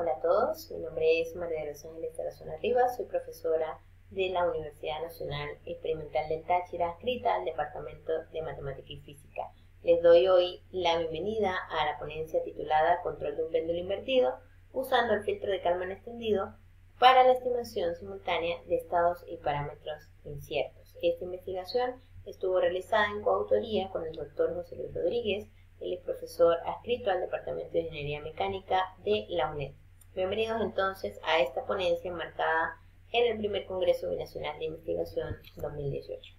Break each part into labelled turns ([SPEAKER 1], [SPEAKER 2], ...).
[SPEAKER 1] Hola a todos, mi nombre es María de los Ángeles Tarazona Rivas, soy profesora de la Universidad Nacional Experimental del Táchira, adscrita al Departamento de Matemática y Física. Les doy hoy la bienvenida a la ponencia titulada Control de un péndulo invertido, usando el filtro de Kalman extendido para la estimación simultánea de estados y parámetros inciertos. Esta investigación estuvo realizada en coautoría con el doctor José Luis Rodríguez. Él es profesor adscrito al Departamento de Ingeniería Mecánica de la UNED. Bienvenidos entonces a esta ponencia enmarcada en el primer Congreso Binacional de Investigación 2018.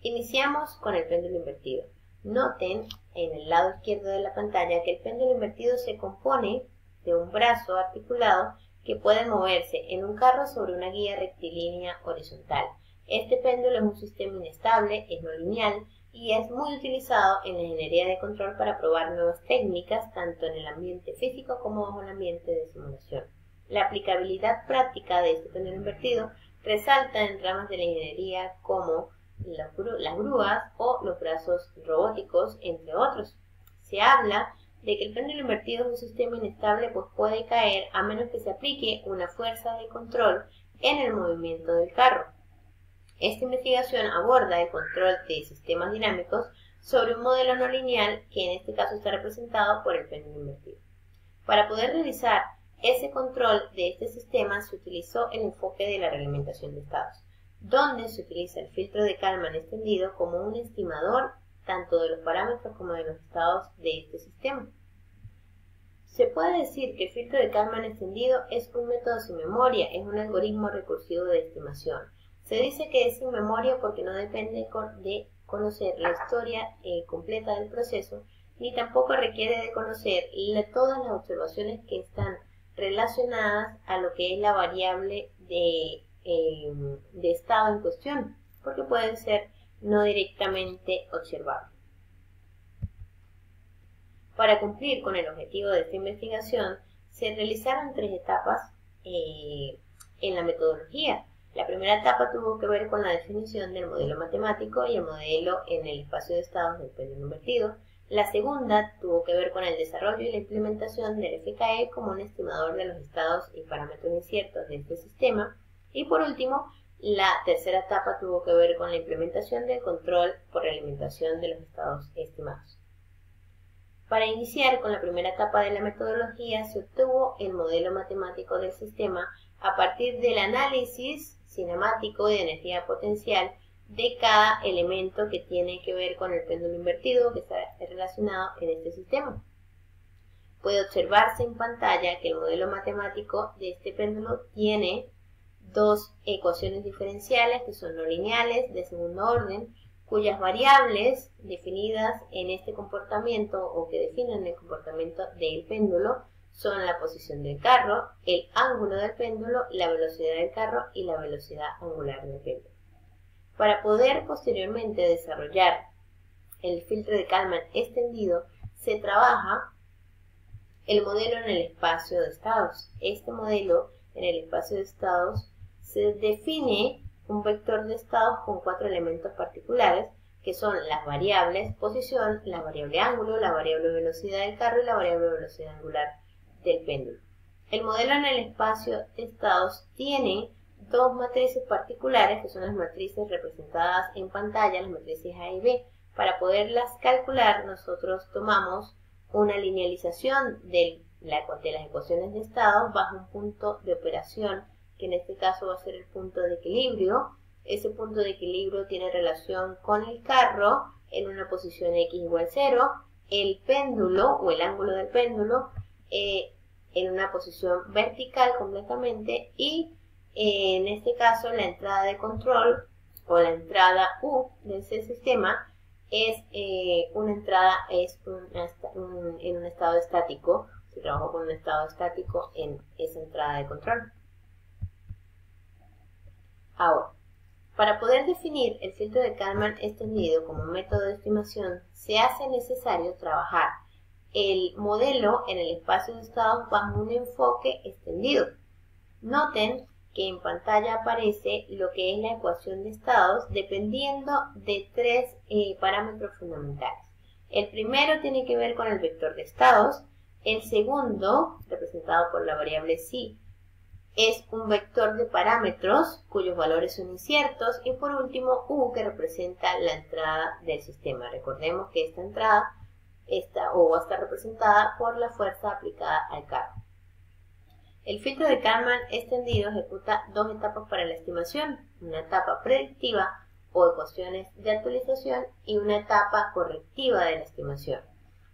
[SPEAKER 1] Iniciamos con el péndulo invertido. Noten en el lado izquierdo de la pantalla que el péndulo invertido se compone de un brazo articulado que puede moverse en un carro sobre una guía rectilínea horizontal. Este péndulo es un sistema inestable, es no lineal, y es muy utilizado en la ingeniería de control para probar nuevas técnicas, tanto en el ambiente físico como bajo el ambiente de simulación. La aplicabilidad práctica de este péndulo invertido resalta en ramas de la ingeniería como las grúas o los brazos robóticos, entre otros. Se habla de que el péndulo invertido es un sistema inestable, pues puede caer a menos que se aplique una fuerza de control en el movimiento del carro. Esta investigación aborda el control de sistemas dinámicos sobre un modelo no lineal que en este caso está representado por el péndulo invertido. Para poder realizar ese control de este sistema se utilizó el enfoque de la realimentación de estados, donde se utiliza el filtro de Kalman extendido como un estimador tanto de los parámetros como de los estados de este sistema. Se puede decir que el filtro de Kalman extendido es un método sin memoria, es un algoritmo recursivo de estimación. Se dice que es sin memoria porque no depende de conocer la historia completa del proceso, ni tampoco requiere de conocer todas las observaciones que están relacionadas a lo que es la variable de estado en cuestión, porque puede ser no directamente observable. Para cumplir con el objetivo de esta investigación, se realizaron 3 etapas en la metodología. La primera etapa tuvo que ver con la definición del modelo matemático y el modelo en el espacio de estados del péndulo invertido. La segunda tuvo que ver con el desarrollo y la implementación del FKE como un estimador de los estados y parámetros inciertos de este sistema. Y por último, la tercera etapa tuvo que ver con la implementación del control por realimentación de los estados estimados. Para iniciar con la primera etapa de la metodología, se obtuvo el modelo matemático del sistema a partir del análisis cinemático de energía potencial de cada elemento que tiene que ver con el péndulo invertido que está relacionado en este sistema. Puede observarse en pantalla que el modelo matemático de este péndulo tiene 2 ecuaciones diferenciales que son no lineales de segundo orden, cuyas variables definidas en este comportamiento o que definen el comportamiento del péndulo son la posición del carro, el ángulo del péndulo, la velocidad del carro y la velocidad angular del péndulo. Para poder posteriormente desarrollar el filtro de Kalman extendido, se trabaja el modelo en el espacio de estados. Este modelo en el espacio de estados se define un vector de estados con 4 elementos particulares, que son las variables posición, la variable ángulo, la variable velocidad del carro y la variable velocidad angular del péndulo. El modelo en el espacio de estados tiene 2 matrices particulares, que son las matrices representadas en pantalla, las matrices A y B. Para poderlas calcular, nosotros tomamos una linealización de las ecuaciones de estados bajo un punto de operación, que en este caso va a ser el punto de equilibrio. Ese punto de equilibrio tiene relación con el carro en una posición x igual 0, el péndulo o el ángulo del péndulo en una posición vertical completamente y en este caso la entrada de control o la entrada U de ese sistema es una entrada en un estado estático. Se trabajó con un estado estático en esa entrada de control. Ahora, para poder definir el filtro de Kalman extendido como método de estimación, se hace necesario trabajar el modelo en el espacio de estados bajo un enfoque extendido. Noten que en pantalla aparece lo que es la ecuación de estados dependiendo de 3 parámetros fundamentales. El primero tiene que ver con el vector de estados, El segundo, representado por la variable psi, es un vector de parámetros cuyos valores son inciertos. Y por último, u, que representa la entrada del sistema. Recordemos que esta entrada va a estar representada por la fuerza aplicada al carro. El filtro de Kalman extendido ejecuta dos etapas para la estimación: una etapa predictiva o ecuaciones de actualización y una etapa correctiva de la estimación.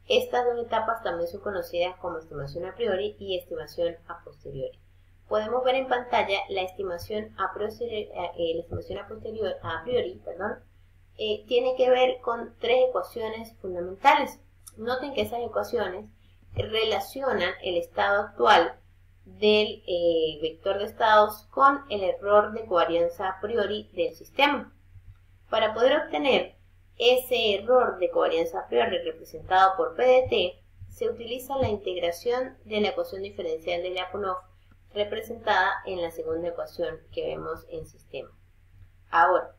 [SPEAKER 1] Estas dos etapas también son conocidas como estimación a priori y estimación a posteriori. Podemos ver en pantalla la estimación a priori, tiene que ver con tres ecuaciones fundamentales. Noten que esas ecuaciones relacionan el estado actual del vector de estados con el error de covarianza a priori del sistema. Para poder obtener ese error de covarianza a priori representado por PDT, se utiliza la integración de la ecuación diferencial de Lyapunov representada en la segunda ecuación que vemos en sistema. Ahora,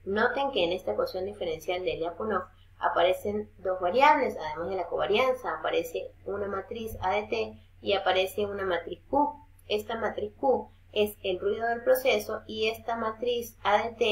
[SPEAKER 1] noten que en esta ecuación diferencial de Lyapunov aparecen dos variables. Además de la covarianza, aparece una matriz ADT y aparece una matriz Q. Esta matriz Q es el ruido del proceso y esta matriz ADT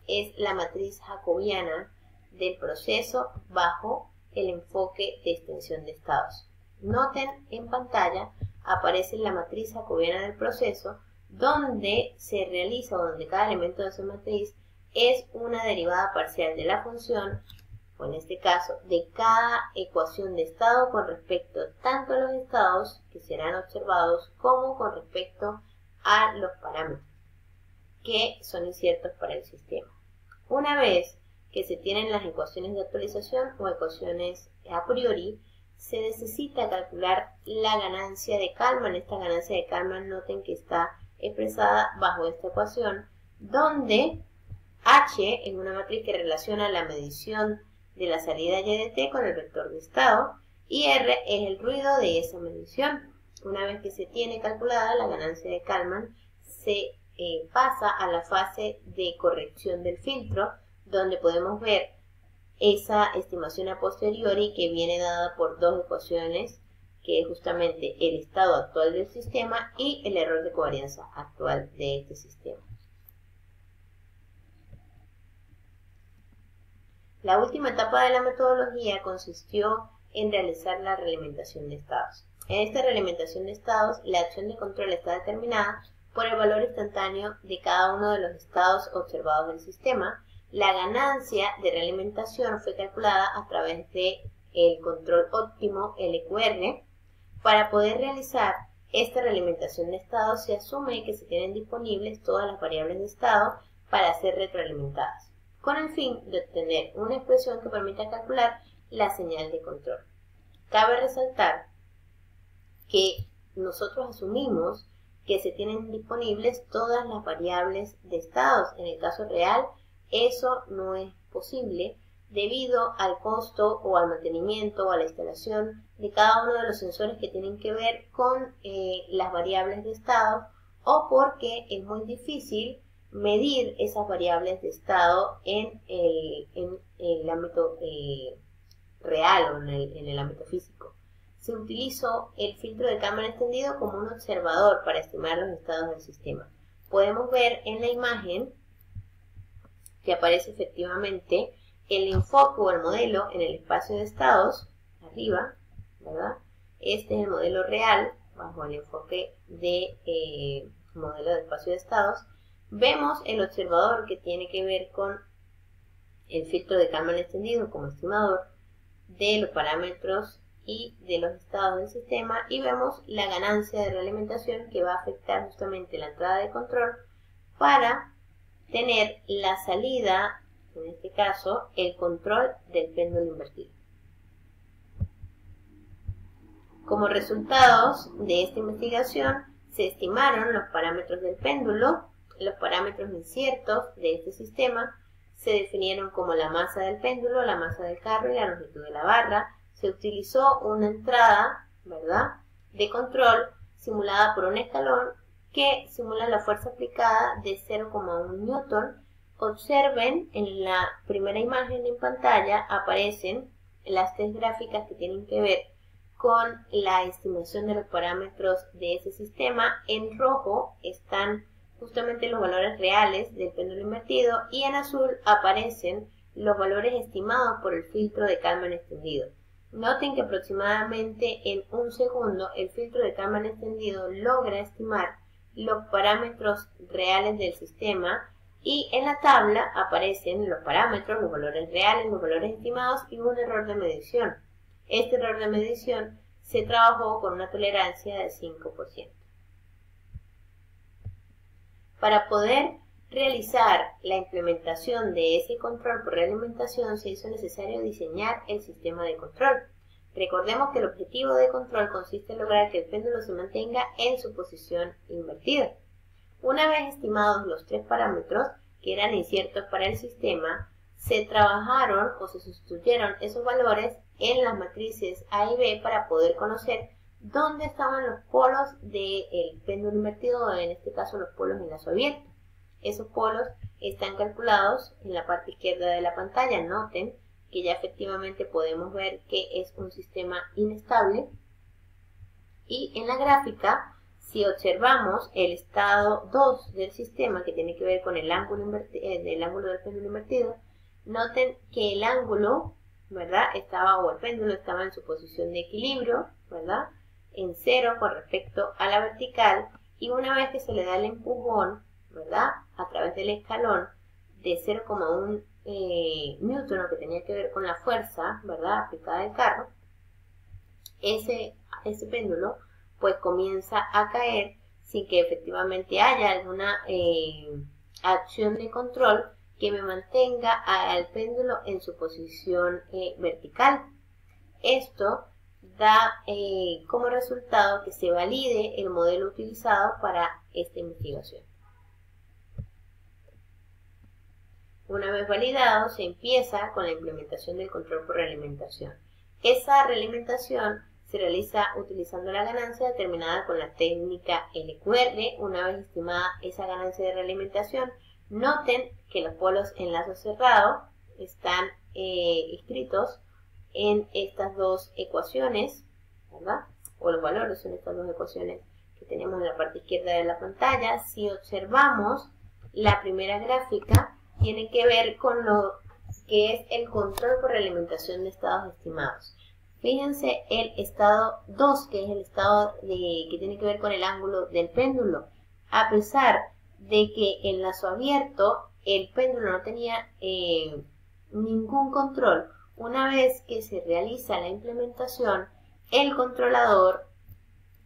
[SPEAKER 1] es la matriz jacobiana del proceso bajo el enfoque de extensión de estados. Noten en pantalla aparece la matriz jacobiana del proceso, donde se realiza, o donde cada elemento de esa matriz es una derivada parcial de la función, o en este caso, de cada ecuación de estado con respecto tanto a los estados que serán observados como con respecto a los parámetros que son inciertos para el sistema. Una vez que se tienen las ecuaciones de actualización o ecuaciones a priori, se necesita calcular la ganancia de Kalman. Esta ganancia de Kalman, noten que está expresada bajo esta ecuación, donde H es una matriz que relaciona la medición de la salida YDT con el vector de estado y R es el ruido de esa medición. Una vez que se tiene calculada la ganancia de Kalman, se pasa a la fase de corrección del filtro, donde podemos ver esa estimación a posteriori que viene dada por dos ecuaciones, que es justamente el estado actual del sistema y el error de covarianza actual de este sistema. La última etapa de la metodología consistió en realizar la realimentación de estados. En esta realimentación de estados, la acción de control está determinada por el valor instantáneo de cada uno de los estados observados del sistema. La ganancia de realimentación fue calculada a través de el control óptimo LQR. Para poder realizar esta realimentación de estado, se asume que se tienen disponibles todas las variables de estado para ser retroalimentadas, con el fin de obtener una expresión que permita calcular la señal de control. Cabe resaltar que nosotros asumimos que se tienen disponibles todas las variables de estados. En el caso real, eso no es posible debido al costo o al mantenimiento o a la instalación de cada uno de los sensores que tienen que ver con las variables de estado, o porque es muy difícil medir esas variables de estado en el ámbito real o en el ámbito físico. Se utilizó el filtro de Kalman extendido como un observador para estimar los estados del sistema. Podemos ver en la imagen que aparece efectivamente el enfoque o el modelo en el espacio de estados, arriba, ¿verdad? Este es el modelo real, bajo el enfoque de modelo de espacio de estados. Vemos el observador que tiene que ver con el filtro de Kalman extendido como estimador de los parámetros y de los estados del sistema, y vemos la ganancia de realimentación que va a afectar justamente la entrada de control para tener la salida, en este caso, el control del péndulo invertido. Como resultados de esta investigación, se estimaron los parámetros del péndulo. Los parámetros inciertos de este sistema se definieron como la masa del péndulo, la masa del carro y la longitud de la barra. Se utilizó una entrada, ¿verdad?, de control simulada por un escalón que simula la fuerza aplicada de 0,1 newton. Observen en la primera imagen en pantalla aparecen las tres gráficas que tienen que ver con la estimación de los parámetros de ese sistema. En rojo están justamente los valores reales del péndulo invertido y en azul aparecen los valores estimados por el filtro de Kalman extendido. Noten que aproximadamente en un segundo el filtro de Kalman extendido logra estimar los parámetros reales del sistema y en la tabla aparecen los parámetros, los valores reales, los valores estimados y un error de medición. Este error de medición se trabajó con una tolerancia de 5%. Para poder realizar la implementación de ese control por realimentación se hizo necesario diseñar el sistema de control. Recordemos que el objetivo de control consiste en lograr que el péndulo se mantenga en su posición invertida. Una vez estimados los tres parámetros que eran inciertos para el sistema, se trabajaron o se sustituyeron esos valores en las matrices A y B para poder conocer dónde estaban los polos del péndulo invertido, o en este caso los polos en lazo abierto. Esos polos están calculados en la parte izquierda de la pantalla. Noten que ya efectivamente podemos ver que es un sistema inestable. Y en la gráfica, si observamos el estado 2 del sistema, que tiene que ver con el ángulo del péndulo invertido, noten que el ángulo, ¿verdad?, el péndulo estaba en su posición de equilibrio, ¿verdad?, en 0 con respecto a la vertical, y una vez que se le da el empujón, ¿verdad?, a través del escalón de 0,1 newton, que tenía que ver con la fuerza, ¿verdad?, aplicada al carro, ese péndulo pues comienza a caer sin que efectivamente haya alguna acción de control que me mantenga al péndulo en su posición vertical. Esto da como resultado que se valide el modelo utilizado para esta investigación. Una vez validado, se empieza con la implementación del control por realimentación. Esa realimentación se realiza utilizando la ganancia determinada con la técnica LQR. Una vez estimada esa ganancia de realimentación, noten que los polos en lazo cerrado están escritos en estas dos ecuaciones, ¿verdad?, o los valores son estas dos ecuaciones que tenemos en la parte izquierda de la pantalla. Si observamos la primera gráfica, tiene que ver con lo que es el control por realimentación de estados estimados. Fíjense el estado 2, que es el estado que tiene que ver con el ángulo del péndulo. A pesar de que en lazo abierto el péndulo no tenía ningún control, una vez que se realiza la implementación, el controlador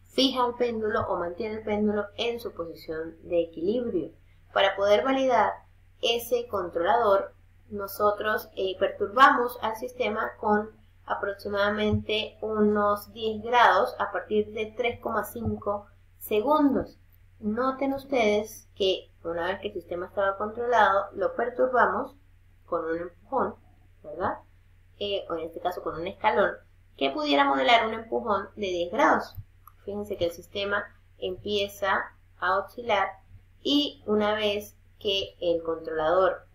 [SPEAKER 1] fija el péndulo o mantiene el péndulo en su posición de equilibrio. Para poder validar ese controlador, nosotros perturbamos al sistema con aproximadamente unos 10 grados a partir de 3,5 segundos. Noten ustedes que una vez que el sistema estaba controlado, lo perturbamos con un empujón, ¿verdad?, o en este caso con un escalón, que pudiera modelar un empujón de 10 grados. Fíjense que el sistema empieza a oscilar y una vez que el controlador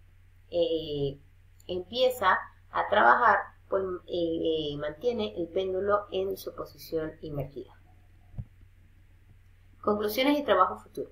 [SPEAKER 1] empieza a trabajar, pues mantiene el péndulo en su posición invertida. Conclusiones y trabajo futuro.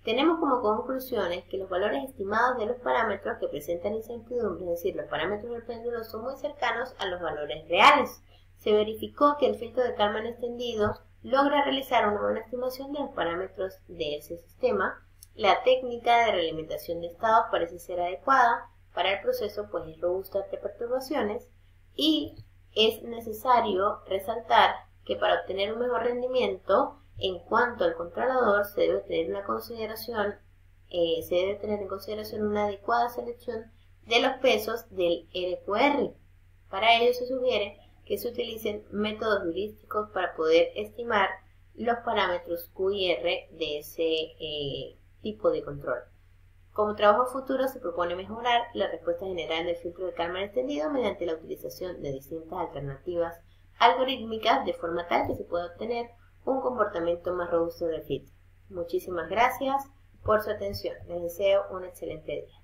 [SPEAKER 1] Tenemos como conclusiones que los valores estimados de los parámetros que presentan incertidumbre, es decir, los parámetros del péndulo, son muy cercanos a los valores reales. Se verificó que el filtro de Kalman extendido logra realizar una buena estimación de los parámetros de ese sistema. La técnica de realimentación de estados parece ser adecuada para el proceso, pues es robusta ante perturbaciones, y es necesario resaltar que para obtener un mejor rendimiento en cuanto al controlador se debe tener en consideración una adecuada selección de los pesos del LQR. Para ello se sugiere que se utilicen métodos heurísticos para poder estimar los parámetros Q y R de ese tipo de control. Como trabajo futuro se propone mejorar la respuesta general del filtro de Kalman extendido mediante la utilización de distintas alternativas algorítmicas de forma tal que se pueda obtener un comportamiento más robusto del filtro. Muchísimas gracias por su atención. Les deseo un excelente día.